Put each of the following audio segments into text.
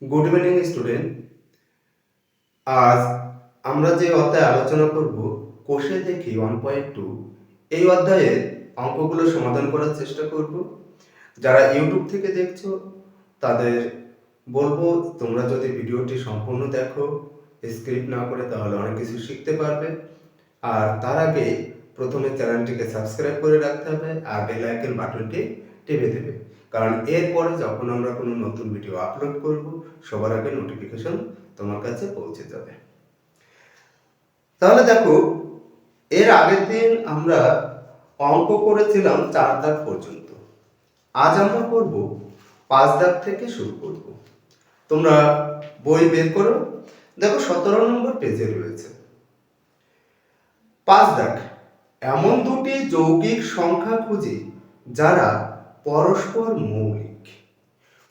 Good evening student. আজ আমরা যে অধ্যায়ে আলোচনা করব কোষে দেখি 1.2, এই অধ্যায়ের অঙ্কগুলো সমাধান করার চেষ্টা করব। যারা ইউটিউব থেকে দেখছো তাদের বলবো, তোমরা যদি ভিডিওটি সম্পূর্ণ দেখো, স্ক্রিপ্ট না করে, তাহলে অনেক কিছু শিখতে পারবে। আর তার আগে প্রথমে চ্যানেলটিকে সাবস্ক্রাইব করে রাখতে হবে আর বেল আইকন বাটনটি টিপে দেবে, কারণ এরপরে যখন আমরা কোনো নতুন ভিডিও আপলোড করব সবার আগে নোটিফিকেশন তোমার কাছে পৌঁছে যাবে। তাহলে দেখো, এর আগের দিন আমরা অঙ্ক করেছিলাম 4 দাগ পর্যন্ত। আজ আমরা করব 5 দাগ থেকে শুরু করব। তোমরা বই বের করো, দেখো 17 নম্বর পেজে রয়েছে 5 দাগ। এমন দুটি যৌগিক সংখ্যা খুঁজি যারা পরস্পর মৌলিক।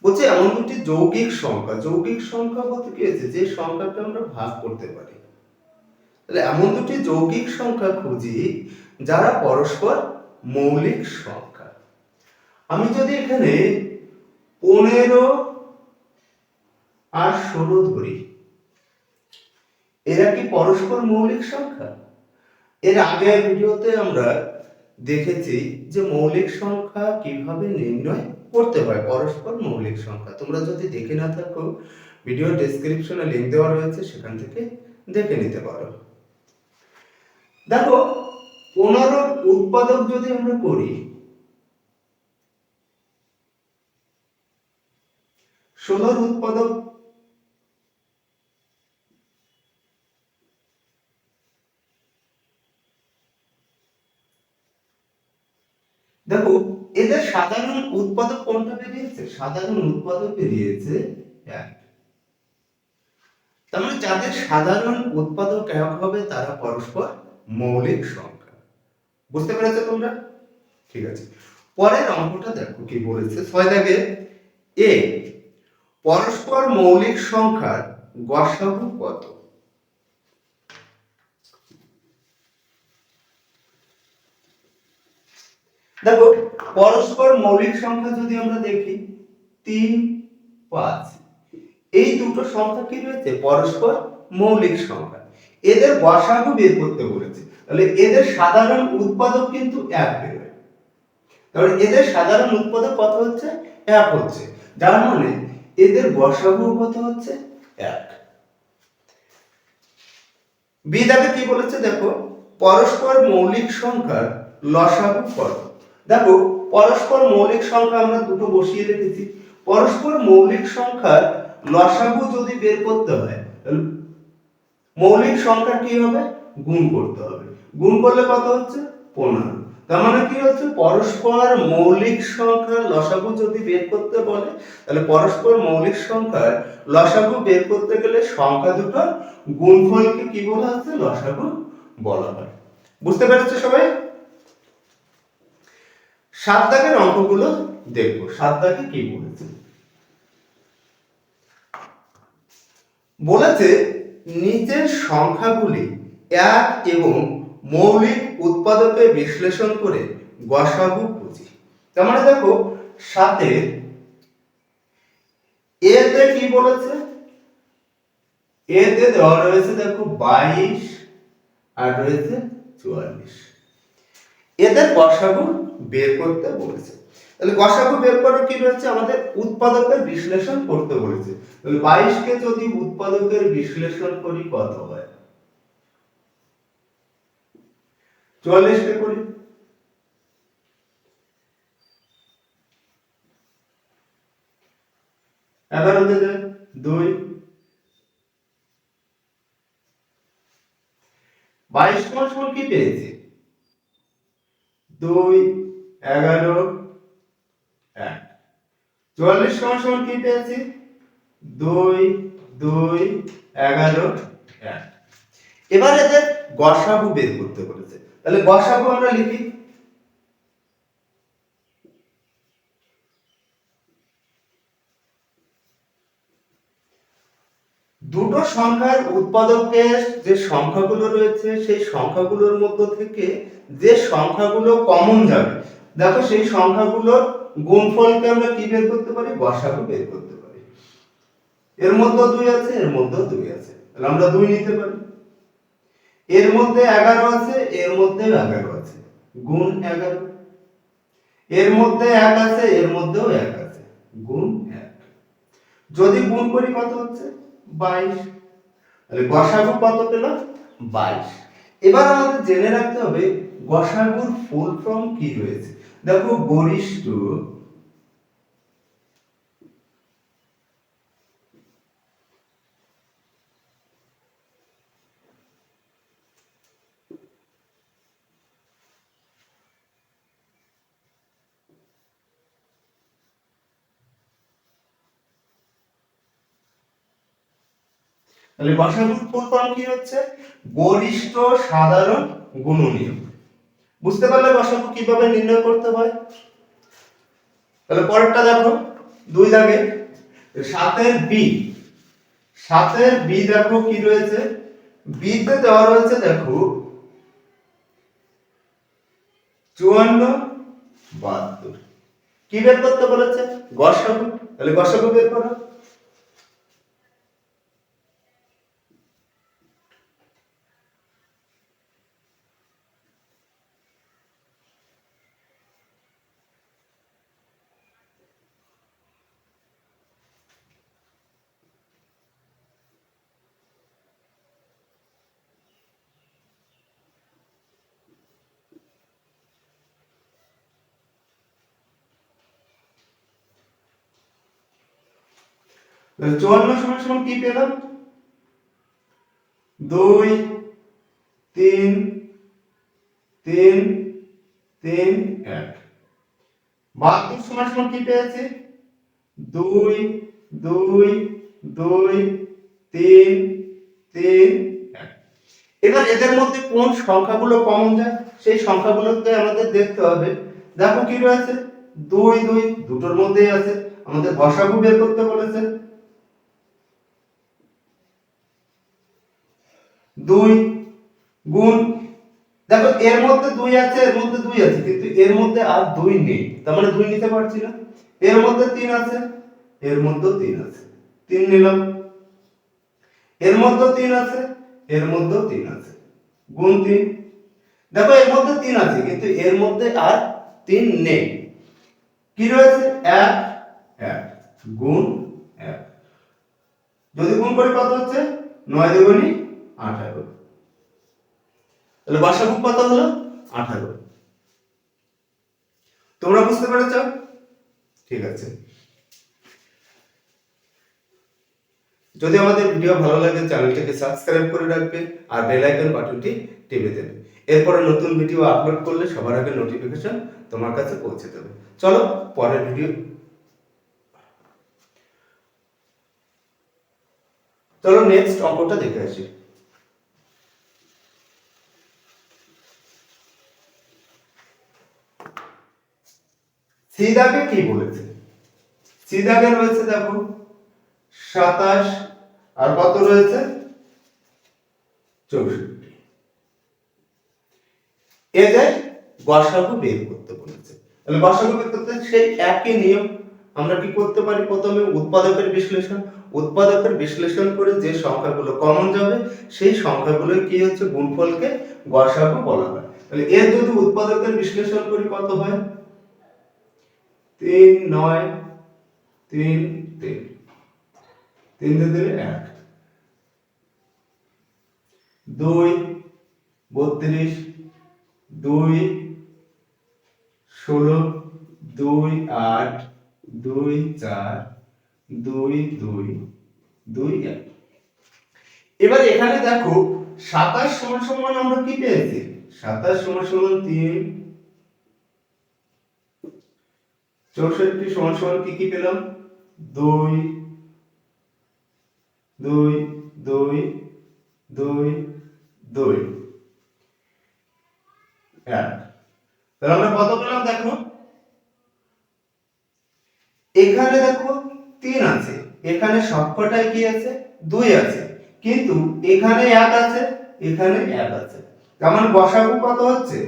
বলছে এমন দুটি যৌগিক সংখ্যা, যৌগিক সংখ্যা বলতে কি হচ্ছে, যে সংখ্যাটা আমরা ভাগ করতে পারি। তাহলে এমন দুটি যৌগিক সংখ্যা খুঁজি যারা পরস্পর মৌলিক সংখ্যা। আমি যদি এখানে 15 আর 16 ধরি, এরা কি পরস্পর মৌলিক সংখ্যা? এর আগের ভিডিওতে আমরা দেখেছি যে মৌলিক সংখ্যা কিভাবে নির্ণয় করতে হয়, পরস্পর মৌলিক সংখ্যা। তোমরা যদি দেখে না থাকো, ভিডিও ডেসক্রিপশনে লিংক দেওয়া রয়েছে, সেখান থেকে দেখে নিতে পারো। দেখো, 15 উৎপাদক যদি আমরা করি, 16 উৎপাদক, দেখো এদের সাধারণ উৎপাদক কোনটা বেরিয়েছে? সাধারণ উৎপাদক বেরিয়েছে 1। তার মানে যাদের সাধারণ উৎপাদক 1 হবে তারা পরস্পর মৌলিক সংখ্যা। বুঝতে পেরেছো তোমরা? ঠিক আছে, পরের অঙ্কটা দেখো কি বলেছে। 6 দাগে এ পরস্পর মৌলিক সংখ্যার গসাগু কত? দেখো, পরস্পর মৌলিক সংখ্যা যদি আমরা দেখি 3, 5, এই দুটো সংখ্যা কি রয়েছে? পরস্পর মৌলিক সংখ্যা। এদের গসাগু বের করতে বলেছে, তাহলে এদের সাধারণ উৎপাদক কিন্তু 1 বেরোয়। তাহলে এদের সাধারণ উৎপাদক কত হচ্ছে? 1 হচ্ছে, যার মানে এদের গসাগু কত হচ্ছে? 1। বি দাগে কি বলেছে দেখো, পরস্পর মৌলিক সংখ্যার লসাগু কত? দেখো, পরস্পর মৌলিক সংখ্যা আমরা দুটো বসিয়ে রেখেছি। পরস্পর মৌলিক সংখ্যার লসাগু যদি বের করতে হয়, তাহলে মৌলিক সংখ্যা কি হবে? গুণ করতে হবে। গুণ করলে কত হচ্ছে? 15। তার মানে কি হচ্ছে, পরস্পর মৌলিক সংখ্যার লসাগু যদি বের করতে বলে, তাহলে পরস্পর মৌলিক সংখ্যার লসাগু বের করতে গেলে সংখ্যা দুটোর গুণফলকে কি বলা হচ্ছে? লসাগু বলা হয়। বুঝতে পেরেছো সবাই? 7 দাগের অঙ্কগুলো দেখবো। 7 দাগে কি বলেছে? বলেছে নিচের সংখ্যাগুলি 1 এবং মৌলিক উৎপাদকে বিশ্লেষণ করে গসাগু খুঁজি। তার মানে দেখো, 7 এতে কি বলেছে? এতে দেওয়া রয়েছে দেখো 22 আর রয়েছে 44। এদের গসাগু বের করতে বলেছে। তাহলে গসাগু বের করার কি রয়েছে? আমাদের উৎপাদকের বিশ্লেষণ করতে বলেছে। তাহলে 22 কে যদি উৎপাদকের বিশ্লেষণ করি কত হয়? 44 কে করি, এগারোতে যায় 2, 22 সমান কি পেয়েছি? 2, 11, 1। 44 সমান কি পেয়েছি? 2, 2, 11, 1। এবার এদের গসাগু বের করতে বলেছে। তাহলে গসাগু আমরা লিখি। দুটো সংখ্যার উৎপাদকের যে সংখ্যাগুলো রয়েছে, সেই সংখ্যাগুলোর মধ্য থেকে যে সংখ্যাগুলো কমন যাবে, দেখো সেই সংখ্যাগুলোর গুণফলকে আমরা কি বের করতে পারি? গসাগু বের করতে পারি। এর মধ্যেও 2 আছে, এর মধ্যেও 2 আছে, তাহলে আমরা 2 নিতে পারি। এর মধ্যে 11 আছে, এর মধ্যেও 11 আছে, গুণ 11। এর মধ্যে 1 আছে, এর মধ্যেও 1 আছে, গুণ 1। যদি গুণ করি কত হচ্ছে? 22। তাহলে গসাগু কত পেলাম? 22। এবার আমাদের জেনে রাখতে হবে গসাগুর ফুল ফর্ম কি রয়েছে। দেখো গরিষ্ঠ তাহলে গসাগুর ফুল ফর্ম কি হচ্ছে? গরিষ্ঠ সাধারণ গুণনীয়ক। বুঝতে পারলে গসাগু কিভাবে নির্ণয় করতে হয়? তাহলে পরেরটা দেখো 2 দাগে 7 এর বি। 7 এর বি দেখো কি রয়েছে? বি তে দেওয়া রয়েছে দেখো 54 72। কি বের করতে বলেছে? গসাগু। তাহলে গসাগু বের করো। তাহলে 54 সমান সমান কি পেলাম? 2 3 3 3 1। 72 সমান সমান কি পেয়েছি? 2 2 2 3 3 1। এবার এদের মধ্যে কোন সংখ্যাগুলো কমন যায় সেই সংখ্যাগুলোকে আমাদের দেখতে হবে। দেখো কি রয়েছে? 2 2 দুটোর মধ্যেই আছে, আমাদের গসাগু বের করতে বলেছে। 2 গুণ, দেখো এর মধ্যে 2 আছে, এর মধ্যে 2 আছে, কিন্তু এর মধ্যে আর 2 নেই, তার মানে 2 নিতে পারছি না। এর মধ্যে 3 আছে, এর মধ্যেও 3 আছে, 3 নিলাম। এর মধ্যেও 3 আছে, এর মধ্যেও 3 আছে, গুণ 3। দেখো এর মধ্যে 3 আছে, কিন্তু এর মধ্যে আর 3 নেই। কি রয়েছে? 1 1 গুণ 1। যদি গুণ করি কত হচ্ছে? 9 দুগুণে 18। তাহলে গসাগু কত হলো? 18। তোমরা বুঝতে পেরেছো? ঠিক আছে। যদি আমাদের ভিডিও ভালো লাগে চ্যানেলটিকে সাবস্ক্রাইব করে রাখবে আর বেল আইকন বাটনটি টিপে দেবে। এরপরে নতুন ভিডিও আপলোড করলে সবার আগে নোটিফিকেশন তোমার কাছে পৌঁছে দেবে। চলো পরের ভিডিও, চলো নেক্সট অঙ্কটা দেখে আসি। সি দাগে কি বলেছে? সি দাগে রয়েছে দেখো 27 আর কত রয়েছে? 64। এদের গসাগু বের করতে বলেছে। তাহলে গসাগু বের করতে সেই একই নিয়ম আমরা কি করতে পারি? প্রথমে উৎপাদকের বিশ্লেষণ, উৎপাদকের বিশ্লেষণ করে যে সংখ্যাগুলো কমন যাবে সেই সংখ্যাগুলো কি হচ্ছে গুণফলকে গসাগু বলা হয়। তাহলে এর যদি উৎপাদকের বিশ্লেষণ করি কত হয়? 3 9 3 3 3 দিয়ে 1 2 32 2 16 2 8 2 4 2 2 2 1। এবার এখানে দেখো 27 সমান সমান আমরা কি পেয়েছি? 27 সমান সমান 3, 64 সমান সমান কি পেলাম? 2 2 2 2 2 1। তাহলে আমরা কত পেলাম দেখো? এখানে দেখো 3 আছে, এখানে সবকটাই কি আছে? 2 আছে, কিন্তু এখানে 1 আছে, এখানে 1 আছে, তার মানে গসাগু কত হচ্ছে?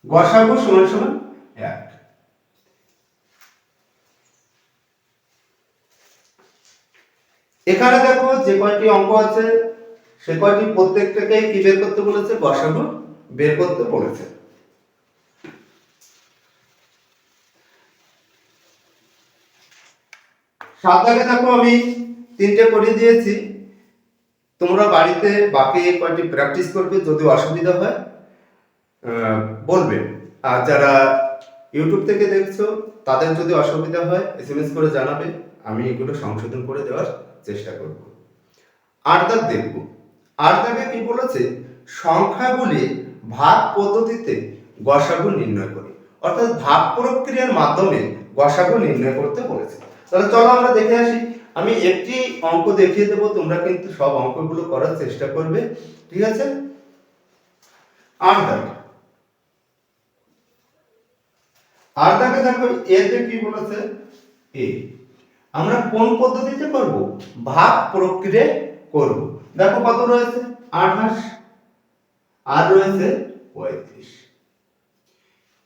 গসাগু সমান সমান 1। এখানে দেখো যে কয়টি অঙ্ক আছে সে কয়টি প্রত্যেকটাকে কি বের করতে বলেছে, গসাগু বের করতে বলেছে। 7 দাগে দেখো আমি 3টে করে দিয়েছি, তোমরা বাড়িতে বাকি কয়টি প্র্যাকটিস করবে, যদি অসুবিধা হয় বলবে। আর যারা ইউটিউব থেকে দেখছো তাদের যদি অসুবিধা হয় এসএমএস করে জানাবে, আমি এগুলো সংশোধন করে দেওয়ার চেষ্টা করব। 8 দাগ দেখব। 8 দাগে কি বলেছে, সংখ্যাগুলি ভাগ পদ্ধতিতে গসাগু নির্ণয় করি, অর্থাৎ ভাগ প্রক্রিয়ার মাধ্যমে গসাগু নির্ণয় করতে বলেছে। তাহলে চলো আমরা দেখে আসি। আমি একটি অঙ্ক দেখিয়ে দেব, তোমরা কিন্তু সব অঙ্কগুলো করার চেষ্টা করবে, ঠিক আছে? 8 দাগ। 8 দাগে দেখো এতে কি বলেছে, এ আমরা কোন পদ্ধতিতে করব, ভাগ প্রক্রিয়ায় করব। দেখো কত রয়েছে, 28 আর রয়েছে 35।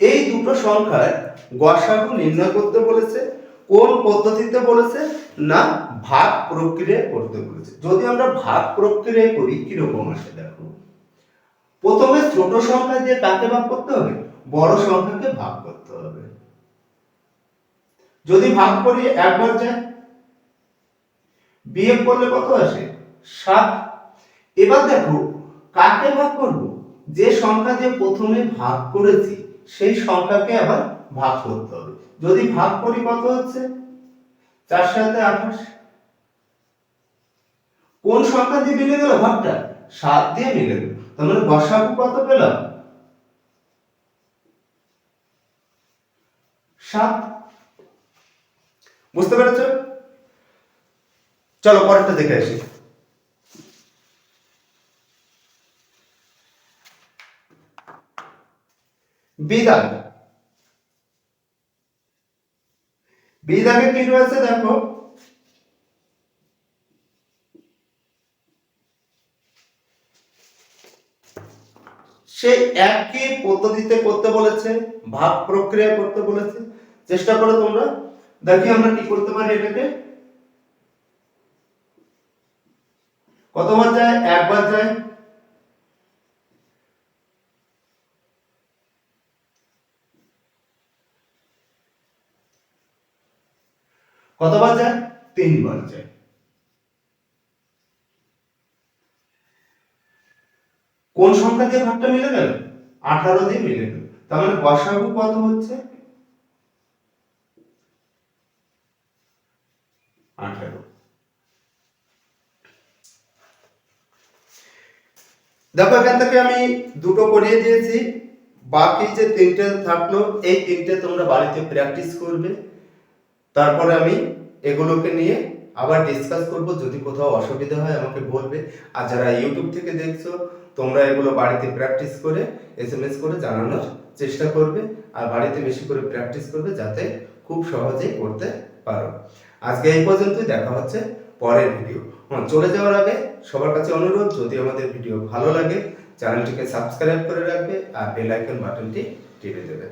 এই দুটো সংখ্যার গসাগু নির্ণয় করতে বলেছে। কোন পদ্ধতিতে বলেছে না, ভাগ প্রক্রিয়ায় করতে বলেছে। যদি আমরা ভাগ প্রক্রিয়ায় করি কিরকম আসে দেখো, প্রথমে ছোট সংখ্যা দিয়ে কাকে ভাগ করতে হবে, বড় সংখ্যাকে ভাগ করতে হবে। যদি ভাগ করি একবার যায়, বিয়োগ করলে কত আসে, 7। এবার দেখো কাকে ভাগ করব, যে সংখ্যা দিয়ে প্রথমে ভাগ করেছি সেই সংখ্যাকে আবার ভাগ করতে হবে। যদি ভাগ করি কত হচ্ছে, 4 7 28। কোন সংখ্যা দিয়ে মিলে গেল ভাগটা, 7 দিয়ে মিলে গেল। তার মানে গসাগু কত পেলাম, 7। বুঝতে পেরেছো? চলো পরেরটা দেখে আসি। বিদাগ। বিদাগে কি রয়েছে দেখো, সেই একই পদ্ধতিতে করতে বলেছে, ভাগ প্রক্রিয়া করতে বলেছে। চেষ্টা করো তোমরা, দেখি আমরা কি করতে পারি। এটাকে কতবার যায়, একবার যায়। কতবার যায়, 3 বার যায়। কোন সংখ্যা দিয়ে ভাগটা মিলে গেল, 18 দিয়ে মিলে গেল। তার মানে গসাগু কত হচ্ছে, 18। দেখো এখান থেকে আমি দুটো করিয়ে দিয়েছি, বাকি যে 3টে থাকলো এই 3টে তোমরা বাড়িতে প্র্যাকটিস করবে। তারপরে আমি এগুলোকে নিয়ে আবার ডিসকাস করব, যদি কোথাও অসুবিধা হয় আমাকে বলবে। আর যারা ইউটিউব থেকে দেখছো তোমরা এগুলো বাড়িতে প্র্যাকটিস করে এসএমএস করে জানানোর চেষ্টা করবে, আর বাড়িতে বেশি করে প্র্যাকটিস করবে যাতে খুব সহজেই করতে পারো। আজকে এই পর্যন্তই, দেখা হচ্ছে পরের ভিডিও। চলে যাওয়ার আগে সবার কাছে অনুরোধ, যদি আমাদের ভিডিও ভালো লাগে চ্যানেলটিকে সাবস্ক্রাইব করে রাখবে আর বেল আইকন বাটনটি টিপে দেবে।